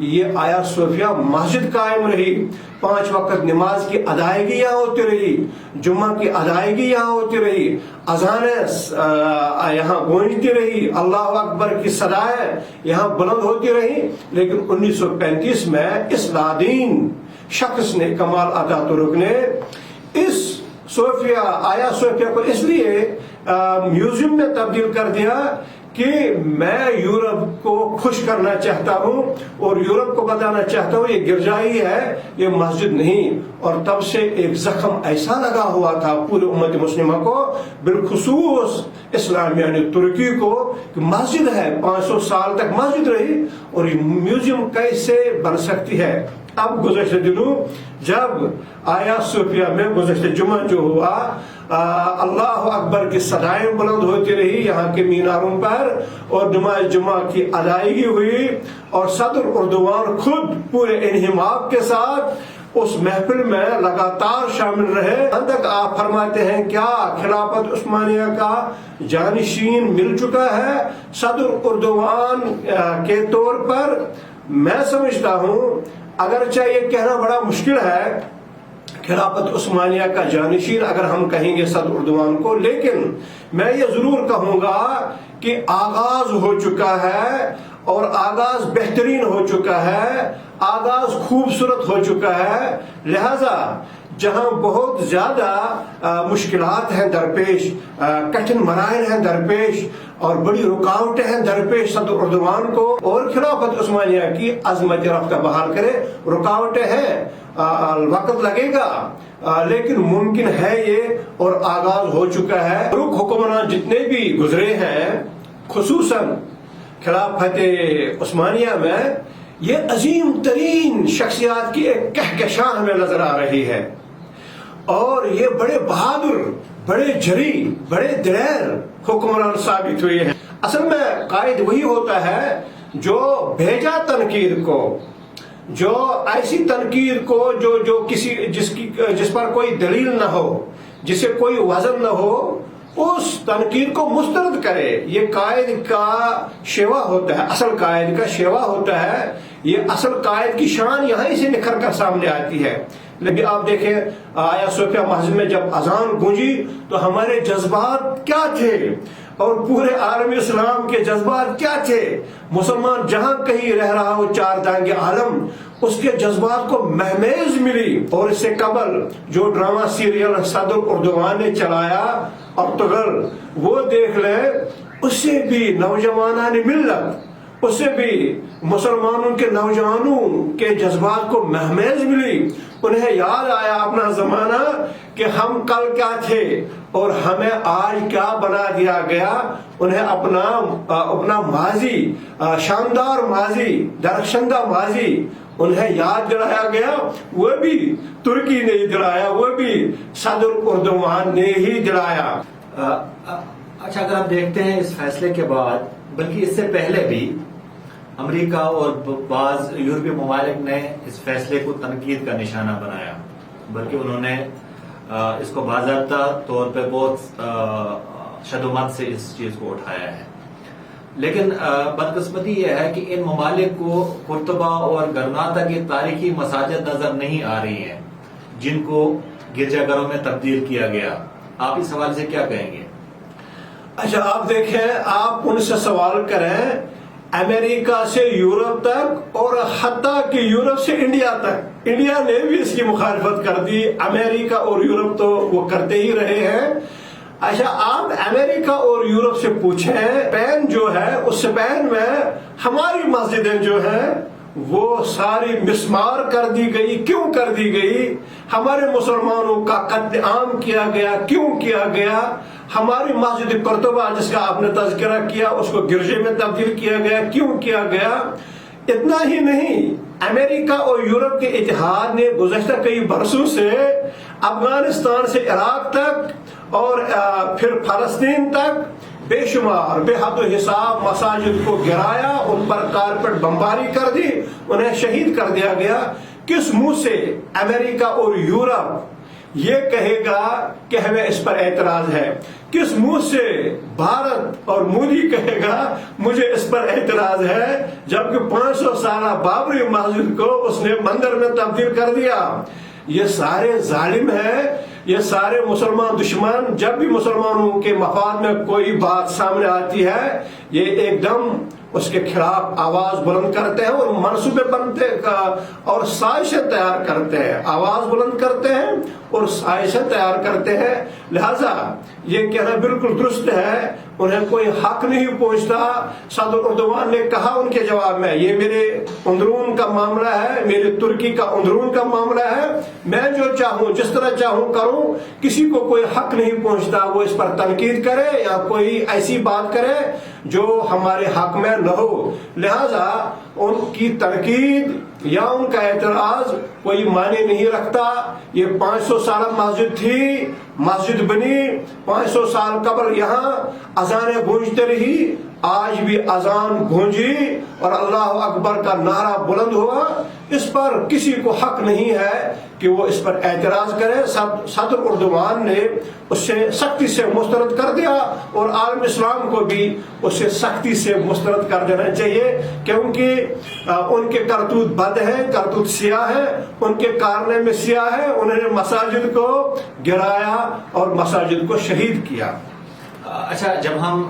یہ آیا صوفیہ مسجد قائم رہی، 5 وقت نماز کی ادائیگی یہاں ہوتی رہی، جمعہ کی ادائیگی یہاں ہوتی رہی، اذانیں یہاں گونجتی رہی، اللہ اکبر کی صدائیں یہاں بلند ہوتی رہی۔ لیکن 1935 میں اس لادین شخص نے، کمال اتا ترک نے، اس صوفیہ آیا صوفیہ کو اس لیے میوزیم میں تبدیل کر دیا کہ میں یورپ کو خوش کرنا چاہتا ہوں اور یورپ کو بتانا چاہتا ہوں یہ گرجائی ہے، یہ مسجد نہیں۔ اور تب سے ایک زخم ایسا لگا ہوا تھا پورے امت مسلمہ کو، بالخصوص اسلام یعنی ترکی کو، کہ مسجد ہے، 500 سال تک مسجد رہی اور یہ میوزیم کیسے بن سکتی ہے۔ اب گزشتہ دنوں جب آیا صوفیہ میں گزشتہ جمعہ جو ہوا، اللہ اکبر کی صدائیں بلند ہوتی رہی یہاں کے میناروں پر، اور نماز جمعہ کی ادائیگی ہوئی، اور صدر اردوان خود پورے انہماک کے ساتھ اس محفل میں لگاتار شامل رہے۔ یہاں تک آپ فرماتے ہیں کیا خلافت عثمانیہ کا جانشین مل چکا ہے صدر اردوان کے طور پر؟ میں سمجھتا ہوں اگرچہ یہ کہنا بڑا مشکل ہے خلافت عثمانیہ کا جانشین اگر ہم کہیں گے صدر اردوان کو، لیکن میں یہ ضرور کہوں گا کہ آغاز ہو چکا ہے، اور آغاز بہترین ہو چکا ہے، آغاز خوبصورت ہو چکا ہے۔ لہذا جہاں بہت زیادہ مشکلات ہیں درپیش، کٹھن مراحل ہیں درپیش، اور بڑی رکاوٹیں ہیں درپیش صدر اردوان کو اور خلافت عثمانیہ کی عظمت رفتہ بحال کرے، رکاوٹیں ہیں، وقت لگے گا، لیکن ممکن ہے یہ، اور آغاز ہو چکا ہے۔ ترک حکمران جتنے بھی گزرے ہیں، خصوصاً خلافت عثمانیہ میں، یہ عظیم ترین شخصیات کی ایک کہکشاں ہمیں نظر آ رہی ہے، اور یہ بڑے بہادر، بڑے جری، بڑے دلیر حکمران ثابت ہوئے ہیں۔ اصل میں قائد وہی ہوتا ہے جو بھیجا تنقید کو، جو ایسی تنقید کو جو جس پر کوئی دلیل نہ ہو، جسے کوئی وزن نہ ہو، اس تنقید کو مسترد کرے۔ یہ قائد کا شیوا ہوتا ہے، اصل قائد کا شیوا ہوتا ہے، یہ اصل قائد کی شان یہاں سے نکھر کر سامنے آتی ہے۔ لیکن آپ دیکھیں آیا صوفیہ مسجد میں جب اذان گونجی تو ہمارے جذبات کیا تھے، اور پورے عالم اسلام کے جذبات کیا تھے۔ مسلمان جہاں کہیں رہ رہا ہو چار دانگ عالم، اس کے جذبات کو مہمیز ملی۔ اور اس سے قبل جو ڈرامہ سیریل صدر اردوان نے چلایا ارطغرل، وہ دیکھ لیں، اس سے بھی نوجوانان ملت، اس سے بھی مسلمانوں کے نوجوانوں کے جذبات کو مہمیز ملی۔ انہیں یاد آیا اپنا زمانہ کہ ہم کل کیا تھے اور ہمیں آج کیا بنا دیا گیا۔ انہیں اپنا ماضی، شاندار ماضی، درخشندہ ماضی انہیں یاد دلایا گیا، وہ بھی ترکی نے ہی دلایا، وہ بھی صدر اردوان نے ہی دلایا۔ اچھا، اگر ہم دیکھتے ہیں اس فیصلے کے بعد، بلکہ اس سے پہلے بھی امریکہ اور بعض یورپی ممالک نے اس فیصلے کو تنقید کا نشانہ بنایا، بلکہ انہوں نے اس کو باضابطہ طور پہ بہت شدت سے اس چیز کو اٹھایا ہے۔ لیکن بدقسمتی یہ ہے کہ ان ممالک کو قرطبہ اور گرناطہ کی تاریخی مساجد نظر نہیں آ رہی ہیں جن کو گرجا گھروں میں تبدیل کیا گیا۔ آپ اس حوالے سے کیا کہیں گے؟ اچھا، آپ دیکھیں، آپ ان سے سوال کریں امریکہ سے یورپ تک، اور حتیٰ کہ یورپ سے انڈیا تک، انڈیا نے بھی اس کی مخالفت کر دی، امریکہ اور یورپ تو وہ کرتے ہی رہے ہیں۔ اچھا، آپ امریکہ اور یورپ سے پوچھیں، اسپین جو ہے، اس اسپین میں ہماری مسجدیں جو ہیں وہ ساری مسمار کر دی گئی۔ کیوں کر دی گئی؟ ہمارے مسلمانوں کا قتل عام کیا گیا۔ کیوں کیا گیا؟ ہماری مسجد قرطبہ جس کا آپ نے تذکرہ کیا، اس کو گرجے میں تبدیل کیا گیا۔ کیوں کیا گیا؟ اتنا ہی نہیں، امریکہ اور یورپ کے اتحاد نے گزشتہ کئی برسوں سے افغانستان سے عراق تک اور پھر فلسطین تک بے شمار بے حد و حساب مساجد کو گرایا، ان پر کارپیٹ بمباری کر دی، انہیں شہید کر دیا گیا۔ کس منہ سے امریکہ اور یورپ یہ کہے گا کہ ہمیں اس پر اعتراض ہے؟ کس منہ سے بھارت اور مودی کہے گا مجھے اس پر اعتراض ہے، جبکہ 500 سالہ بابری مسجد کو اس نے مندر میں تبدیل کر دیا؟ یہ سارے ظالم ہیں، یہ سارے مسلمان دشمن جب بھی مسلمانوں کے مفاد میں کوئی بات سامنے آتی ہے یہ ایک دم اس کے خلاف آواز بلند کرتے ہیں اور منصوبے بنتے اور سازشیں تیار کرتے ہیں، آواز بلند کرتے ہیں اور سازشیں تیار کرتے ہیں۔ لہذا یہ کہنا بالکل درست ہے، انہیں کوئی حق نہیں پہنچتا۔ صدر اردوان نے کہا ان کے جواب میں، یہ میرے اندرون کا معاملہ ہے، میرے ترکی کا اندرون کا معاملہ ہے، میں جو چاہوں جس طرح چاہوں کروں، کسی کو کوئی حق نہیں پہنچتا وہ اس پر تنقید کرے یا کوئی ایسی بات کرے جو ہمارے حق میں نہ ہو۔ لہذا ان کی تنقید یا ان کا اعتراض کوئی معنی نہیں رکھتا۔ یہ 500 سالہ مسجد تھی، مسجد بنی، 500 سال قبل یہاں اذانیں گونجتے رہی، آج بھی اذان گونجی اور اللہ اکبر کا نعرہ بلند ہوا۔ اس پر کسی کو حق نہیں ہے کہ وہ اس پر اعتراض کرے۔ صدر اردوان نے اس سے سختی سے مسترد کر دیا اور عالم اسلام کو بھی اس سے سختی سے مسترد کر دینا چاہیے، کیونکہ ان کے کرتوت بد ہیں، کرتوت سیاہ ہیں، ان کے کارنے میں سیاہ ہے۔ انہوں نے مساجد کو گرایا اور مساجد کو شہید کیا۔ اچھا، جب ہم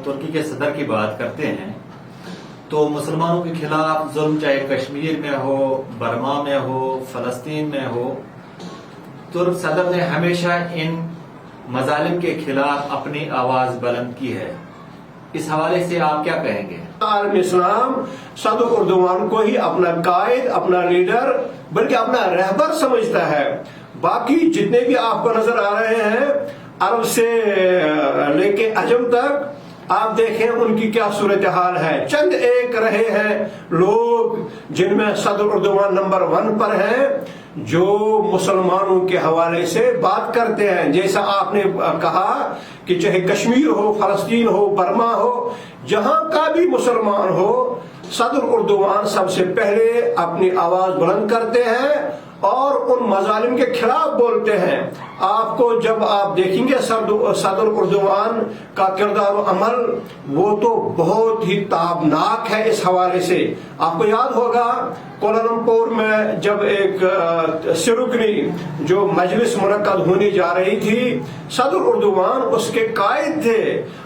ترکی کے صدر کی بات کرتے ہیں تو مسلمانوں کے خلاف ظلم چاہے کشمیر میں ہو، برما میں ہو، فلسطین میں ہو، ترک صدر نے ہمیشہ ان مظالم کے خلاف اپنی آواز بلند کی ہے۔ اس حوالے سے آپ کیا کہیں گے؟ عالم اسلام صدر اردوان کو ہی اپنا قائد، اپنا لیڈر، بلکہ اپنا رہبر سمجھتا ہے۔ باقی جتنے بھی آپ کو نظر آ رہے ہیں عرب سے لے کے عجم تک، آپ دیکھیں ان کی کیا صورتحال ہے۔ چند ایک رہے ہیں لوگ جن میں صدر اردوان نمبر 1 پر ہیں، جو مسلمانوں کے حوالے سے بات کرتے ہیں۔ جیسا آپ نے کہا کہ چاہے کشمیر ہو، فلسطین ہو، برما ہو، جہاں کا بھی مسلمان ہو، صدر اردوان سب سے پہلے اپنی آواز بلند کرتے ہیں اور ان مظالم کے خلاف بولتے ہیں۔ آپ کو جب آپ دیکھیں گے صدر اردوان کا کردار و عمل، وہ تو بہت ہی تابناک ہے اس حوالے سے۔ آپ کو یاد ہوگا کوالالمپور میں جب ایک سرگنی جو مجلس منعقد ہونی جا رہی تھی، صدر اردوان اس کے قائد تھے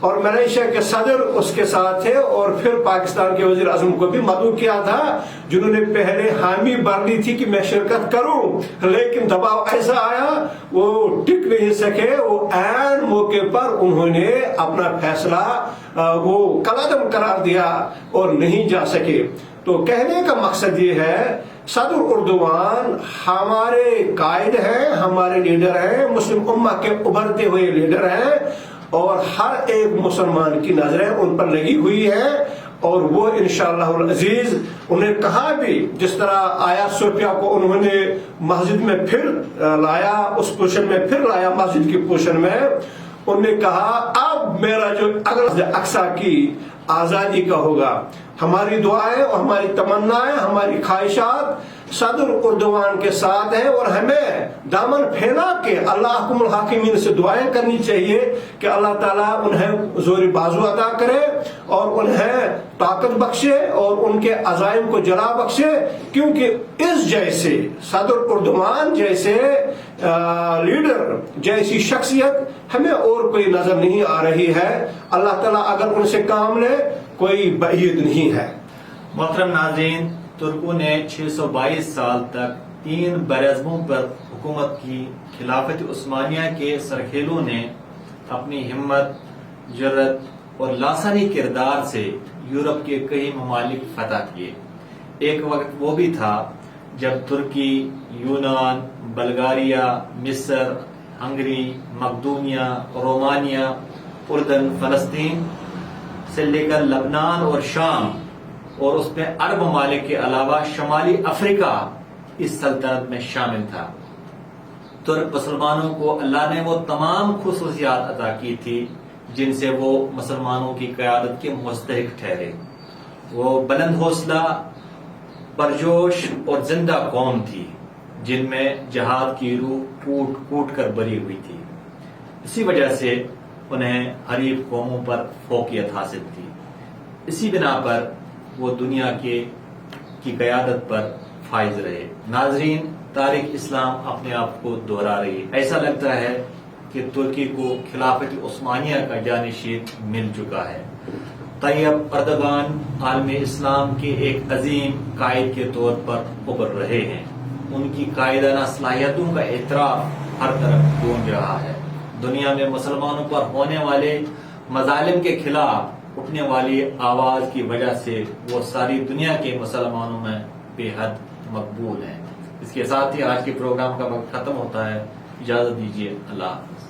اور ملیشیا کے صدر اس کے ساتھ تھے، اور پھر پاکستان کے وزیر اعظم کو بھی مدعو کیا تھا، جنہوں نے پہلے حامی بھر لی تھی کہ میں شرکت کروں، لیکن دباؤ ایسا آیا وہ ٹک نہیں سکے۔ وہ عین موقع پر انہوں نے اپنا فیصلہ وہ کالعدم قرار دیا اور نہیں جا سکے۔ تو کہنے کا مقصد یہ ہے صدر اردوان ہمارے قائد ہیں، ہمارے لیڈر ہیں، مسلم امہ کے ابھرتے ہوئے لیڈر ہیں، اور ہر ایک مسلمان کی نظریں ان پر لگی ہوئی ہیں، اور وہ انشاءاللہ العزیز انہیں کہا بھی، جس طرح آیا صوفیہ کو انہوں نے مسجد میں پھر لایا، اس پوشن میں پھر لایا، مسجد کی پوشن میں انہوں نے کہا اب میرا جو اقصی کی آزادی کا ہوگا۔ ہماری دعائیں اور ہماری تمنائیں، ہماری خواہشات صدر اردوان کے ساتھ ہیں، اور ہمیں دامن پھیلا کے اللہ حکم الحاکمین سے دعائیں کرنی چاہیے کہ اللہ تعالیٰ انہیں زور بازو عطا کرے اور انہیں طاقت بخشے اور ان کے عزائم کو جلا بخشے، کیونکہ اس جیسے صدر اردوان جیسے لیڈر، جیسی شخصیت ہمیں اور کوئی نظر نہیں آ رہی ہے۔ اللہ تعالیٰ اگر ان سے کام لے کوئی بعید نہیں ہے۔ محترم ناظرین، ترکوں نے 622 سال تک 3 براعظموں پر حکومت کی۔ خلافت عثمانیہ کے سرخیلوں نے اپنی ہمت، جرأت اور لاسانی کردار سے یورپ کے کئی ممالک فتح کیے۔ ایک وقت وہ بھی تھا جب ترکی، یونان، بلغاریہ، مصر، ہنگری، مقدونیہ، رومانیہ، اردن، فلسطین سے لے کر لبنان اور شام اور اس میں عرب ممالک کے علاوہ شمالی افریقہ اس سلطنت میں شامل تھا۔ ترک مسلمانوں کو اللہ نے وہ تمام خصوصیات عطا کی تھی جن سے وہ مسلمانوں کی قیادت کے مستحق ٹھہرے۔ وہ بلند حوصلہ، پرجوش اور زندہ قوم تھی۔ جن میں جہاد کی روح کوٹ کوٹ کر بری ہوئی تھی. اسی وجہ سے انہیں حریف قوموں پر فوقیت حاصل تھی. اسی بنا پر وہ دنیا کی قیادت پر فائز رہے. ناظرین، تاریخ اسلام اپنے آپ کو دہرا رہی ہے. ایسا لگتا ہے کہ ترکی کو خلافت عثمانیہ کا جانشین مل چکا ہے. طیب اردگان عالم اسلام کے ایک عظیم قائد کے طور پر ابھر رہے ہیں. ان کی قائدانہ صلاحیتوں کا اعتراف ہر طرف گونج رہا ہے. دنیا میں مسلمانوں پر ہونے والے مظالم کے خلاف اٹھنے والی آواز کی وجہ سے وہ ساری دنیا کے مسلمانوں میں بے حد مقبول ہیں. اس کے ساتھ ہی آج کے پروگرام کا وقت ختم ہوتا ہے. اجازت دیجیے. اللہ حافظ.